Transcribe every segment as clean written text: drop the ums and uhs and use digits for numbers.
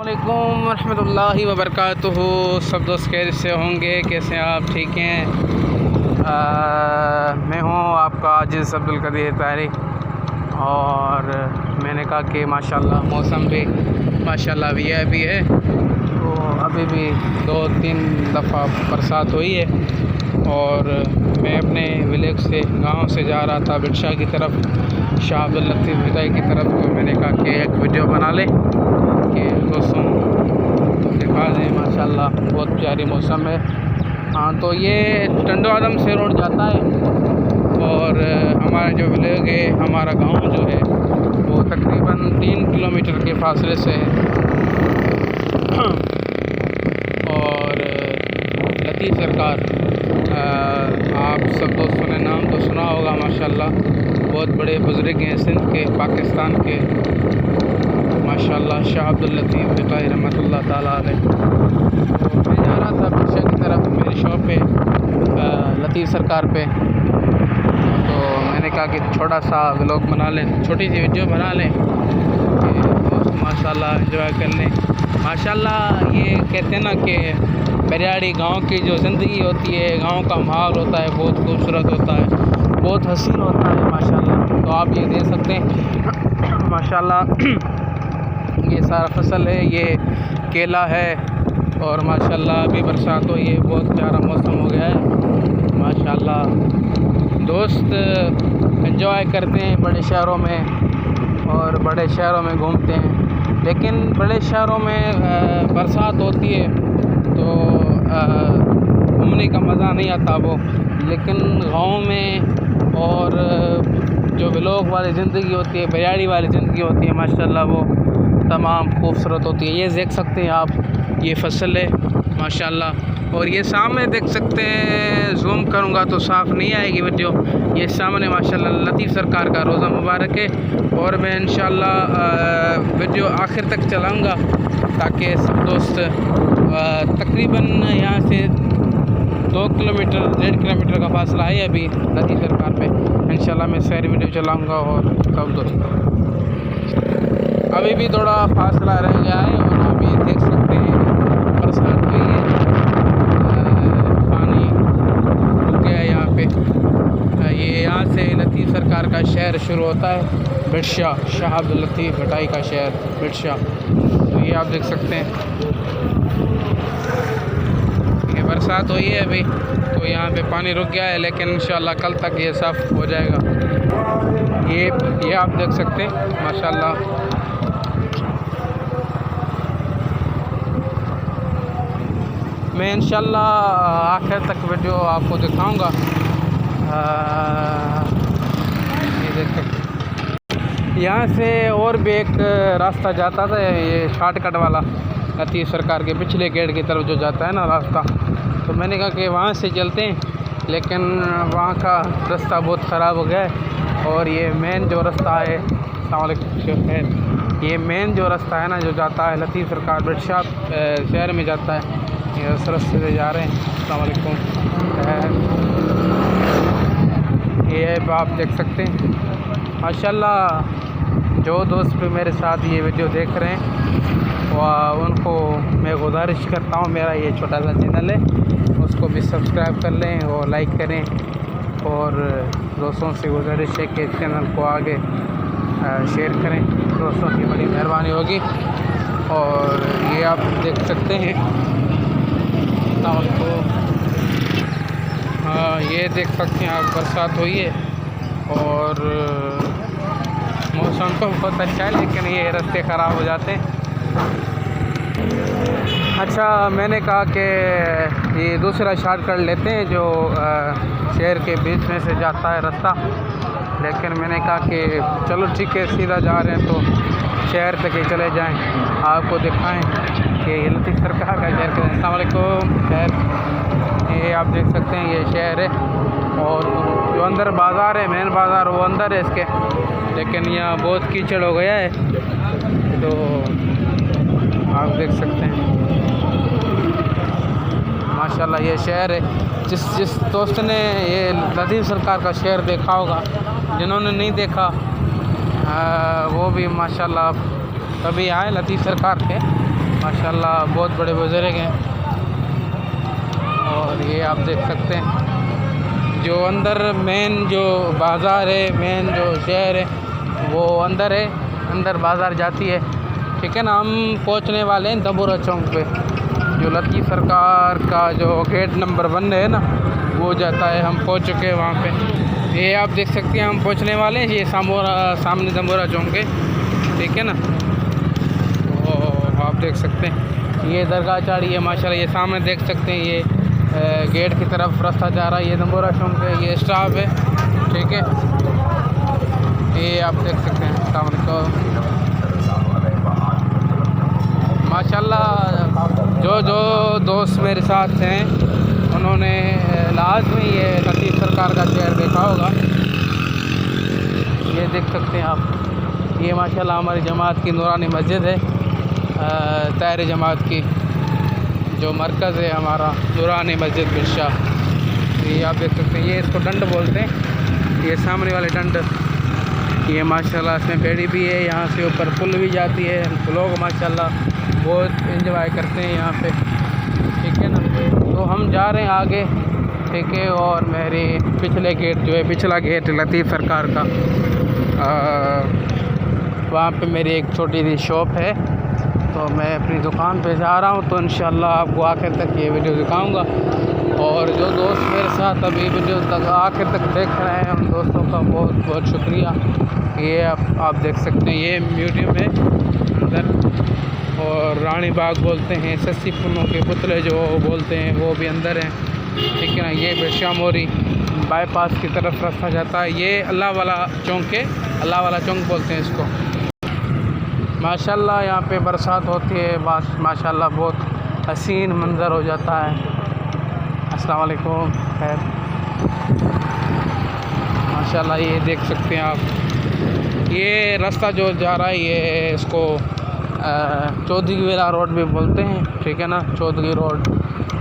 अस्सलामुअलैकुम रहमतुल्लाहि व बरकातुहू। सब दोस्त खैर से होंगे, कैसे हैं आप? ठीक हैं। मैं हूँ आपका आजिज़ अब्दुल कदीर तारिक और मैंने कहा कि माशाल्लाह मौसम भी माशाल्लाह वीआईपी है। तो अभी भी 2-3 दफ़ा बरसात हुई है और मैं अपने विलेज से गांव से जा रहा था बिरशा की तरफ, शाह अब्दुल लतीफ़ भटाई की तरफ। तो मैंने कहा कि एक वीडियो बना लें कि दोस्तों दिखा दें। माशाल्लाह बहुत प्यारी मौसम है। हाँ, तो ये टंडो आदम से रोड जाता है और हमारा जो विलेज है, हमारा गांव जो है वो तकरीबन 3 किलोमीटर के फासले से है। और लतीफ़ सरकार, आप सब दोस्तों ने नाम तो सुना होगा। माशाल्लाह बहुत बड़े बुज़ुर्ग हैं सिंध के, पाकिस्तान के। माशाल्लाह शाह अब्दुल लतीफ़ भटाई रहमतुल्लाह ताला अलैह। तो मैं जा रहा था बिरशा की तरफ, मेरी शॉप है लतीफ़ सरकार पे। तो मैंने कहा कि छोटा सा व्लॉग बना लें, छोटी सी वीडियो बना लें कि दोस्त माशाल्लाह एंजॉय कर लें। माशाल्लाह ये कहते हैं ना कि बरियाड़ी गांव की जो ज़िंदगी होती है, गांव का माहौल होता है, बहुत खूबसूरत होता है, बहुत हसीन होता है माशाल्लाह। तो आप ये देख सकते हैं माशाल्लाह ये सारा फसल है, ये केला है और माशाल्लाह अभी बरसात हुई है, बहुत प्यारा मौसम हो गया है माशाल्लाह। दोस्त एंजॉय करते हैं बड़े शहरों में और बड़े शहरों में घूमते हैं, लेकिन बड़े शहरों में बरसात होती है तो घूमने का मज़ा नहीं आता वो। लेकिन गाँव में और जो व्लॉग वाली ज़िंदगी होती है, बरियाड़ी वाली ज़िंदगी होती है, माशाल्लाह वो तमाम खूबसूरत होती है। ये देख सकते हैं आप, ये फसल है माशाल्लाह। और ये सामने देख सकते हैं, जूम करूँगा तो साफ़ नहीं आएगी वीडियो। ये सामने माशाल्लाह लतीफ़ सरकार का रोज़ा मुबारक है और मैं इंशाल्लाह वीडियो आखिर तक चलाऊँगा ताकि सब दोस्त तकरीबन यहाँ से 2 किलोमीटर 1.5 किलोमीटर का फासला है अभी लतीफ़ सरकार पे। इंशाल्लाह मैं सारी वीडियो चलाऊँगा और सब दोस्त अभी भी थोड़ा फासला रह गया है और अभी देख सकते हैं बरसात हुई है, पानी रुक गया है यहाँ पे। ये यहाँ से लतीफ़ सरकार का शहर शुरू होता है, बिरशा, शाह अब्दुल लतीफ़ भटाई का शहर बिरशा। तो ये आप देख सकते हैं, ये बरसात हुई है अभी तो यहाँ पे पानी रुक गया है, लेकिन इंशाल्लाह कल तक ये साफ़ हो जाएगा। ये आप देख सकते हैं माशाल्लाह। मैं इंशाल्लाह आखिर तक वीडियो आपको दिखाऊंगा। ये देखते यहाँ से और भी एक रास्ता जाता था, ये शॉर्टकट वाला लतीफ़ सरकार के पिछले गेट की तरफ जो जाता है ना रास्ता। तो मैंने कहा कि वहाँ से चलते हैं, लेकिन वहाँ का रास्ता बहुत ख़राब हो गया है और ये मेन जो रास्ता है, ये मेन जो रास्ता है ना जो जाता है लतीफ़ सरकार बिरशा शहर में जाता है, ये उस रास्ते से जा रहे हैं। अस्सलाम वालेकुम। ये आप देख सकते हैं माशाल्लाह। जो दोस्त भी मेरे साथ ये वीडियो देख रहे हैं उनको मैं गुजारिश करता हूँ, मेरा ये छोटा सा चैनल है उसको भी सब्सक्राइब कर लें और लाइक करें। और दोस्तों से गुजारिश है कि इस चैनल को आगे शेयर करें, दोस्तों की बड़ी मेहरबानी होगी। और ये आप देख सकते हैं तो हाँ, ये देख सकते हैं आप, बरसात हुई है और मौसम तो बहुत अच्छा है, लेकिन ये रास्ते ख़राब हो जाते हैं। अच्छा, मैंने कहा कि ये दूसरा शॉर्टकट लेते हैं जो शहर के बीच में से जाता है रास्ता, लेकिन मैंने कहा कि चलो ठीक है, सीधा जा रहे हैं तो शहर तक ही चले जाएं, आपको दिखाएं कि ये लतीफ़ सरकार का शहर है। अस्सलाम वालेकुम। शहर ये आप देख सकते हैं, ये शहर है और जो अंदर बाज़ार है, मेन बाज़ार वो अंदर है इसके, लेकिन यहाँ बहुत कीचड़ हो गया है। तो आप देख सकते हैं माशाल्लाह ये शहर है। जिस दोस्त ने ये लतीफ़ सरकार का शहर देखा होगा, जिन्होंने नहीं देखा वो भी माशाल्लाह कभी आए लतीफ़ सरकार के। माशाल्लाह बहुत बड़े बुजुर्ग हैं। और ये आप देख सकते हैं जो अंदर मेन जो बाज़ार है, मेन जो शहर है वो अंदर है, अंदर बाज़ार जाती है। ठीक है ना। हम पहुंचने वाले हैं दंबोरा चौक पे, जो लतीफ़ सरकार का जो गेट नंबर 1 है ना वो जाता है। हम पहुंच चुके हैं वहाँ पे। ये आप देख सकते हैं हम पहुंचने वाले हैं। ये सामने दंबोरा चौक है। ठीक है ना। तो आप देख सकते हैं ये दरगाह चाड़ी है माशाल्लाह। ये सामने देख सकते हैं ये गेट की तरफ रास्ता जा रहा है। ये दंबोरा चौक है, ये स्टाफ है। ठीक है। ये आप देख सकते हैं सामने को माशाल्लाह। जो दोस्त मेरे साथ हैं उन्होंने लाज़मी ये लतीफ़ सरकार का शहर देखा होगा। ये देख सकते हैं आप। ये माशाल्लाह हमारी जमात की नूरानी मस्जिद है, ताहिर जमात की जो मरकज़ है हमारा नूरानी मस्जिद बिरशाह। ये आप देख सकते हैं। ये इसको डंड बोलते हैं, ये सामने वाले डंड। ये माशाल्लाह इसमें बेड़ी भी है, यहाँ से ऊपर पुल भी जाती है। लोग माशाल्लाह बहुत एंजॉय करते हैं यहाँ पे। ठीक है ना। तो हम जा रहे हैं आगे। ठीक है। और मेरे पिछले गेट जो है, पिछला गेट लतीफ़ सरकार का, वहाँ पे मेरी एक छोटी सी शॉप है। तो मैं अपनी दुकान पे जा रहा हूँ। तो इंशाल्लाह आपको आखिर तक ये वीडियो दिखाऊंगा। और जो दोस्त मेरे साथ अभी वीडियो तक आखिर तक देख रहे हैं उन दोस्तों का बहुत बहुत शुक्रिया। ये आप देख सकते हैं ये म्यूजियम है अंदर, और रानी बाग बोलते हैं, सस्सी फूलों के पुतले जो बोलते हैं वो भी अंदर हैं। ठीक है ना। ये बिरशाह मोरी बाईपास की तरफ रास्ता जाता है। ये अल्लाह वाला चौक है, अल्लाह वाला चौक बोलते हैं इसको। माशाल्लाह यहाँ पे बरसात होती है, माशाल्लाह बहुत हसीन मंज़र हो जाता है। अस्सलाम वालेकुम। खैर माशाल्लाह ये देख सकते हैं आप। ये रास्ता जो जा रहा है ये इसको चौधरी वेला रोड भी बोलते हैं। ठीक है ना। चौधरी रोड।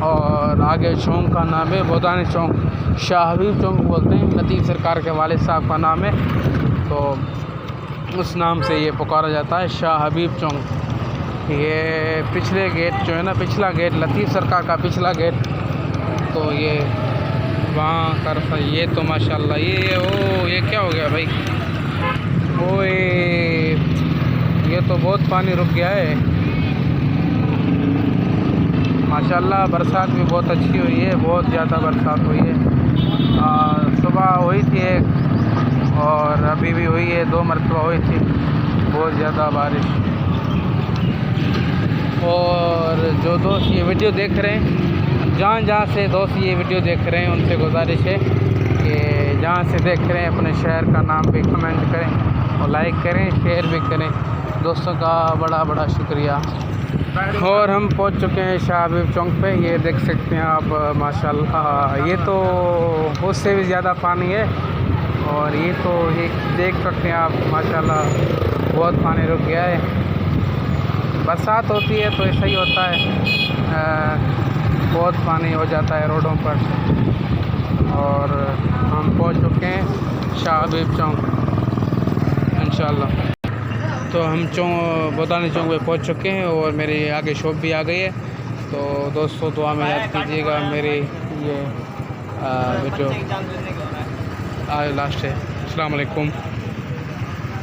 और आगे चौक का नाम है बोदानी चौक, शाह हबीब चौक बोलते हैं। लतीफ़ सरकार के वालिद साहब का नाम है, तो उस नाम से ये पुकारा जाता है शाह हबीब चौक। ये पिछले गेट जो है ना, पिछला गेट लतीफ़ सरकार का पिछला गेट, तो ये वहाँ का रास्ता। ये तो माशाल्लाह ये क्या हो गया भाई? ओए ये तो बहुत पानी रुक गया है। माशाल्लाह बरसात भी बहुत अच्छी हुई है, बहुत ज़्यादा बरसात हुई है। सुबह हुई थी एक, और अभी भी हुई है, 2 मरतबा हुई थी बहुत ज़्यादा बारिश। और जो दोस्त ये वीडियो देख रहे हैं, जहाँ से दोस्त ये वीडियो देख रहे हैं उनसे गुजारिश है कि जहाँ से देख रहे हैं अपने शहर का नाम भी कमेंट करें और लाइक करें, शेयर भी करें। दोस्तों का बड़ा बड़ा शुक्रिया। और हम पहुंच चुके हैं शाह हबीब चौक पे। ये देख सकते हैं आप माशाल्लाह। ये तो उससे भी ज़्यादा पानी है, और ये तो ये देख सकते हैं आप माशाल्लाह बहुत पानी रुक गया है। बरसात होती है तो ऐसा ही होता है, बहुत पानी हो जाता है रोडों पर। और हम पहुंच चुके हैं शाह हबीब चौक इंशाल्लाह। तो हम बोदानी चौक पे पहुंच चुके हैं, और मेरी आगे शॉप भी आ गई है। तो दोस्तों दुआ में याद कीजिएगा मेरी ये वीडियो आज लास्ट है। अस्सलाम वालेकुम।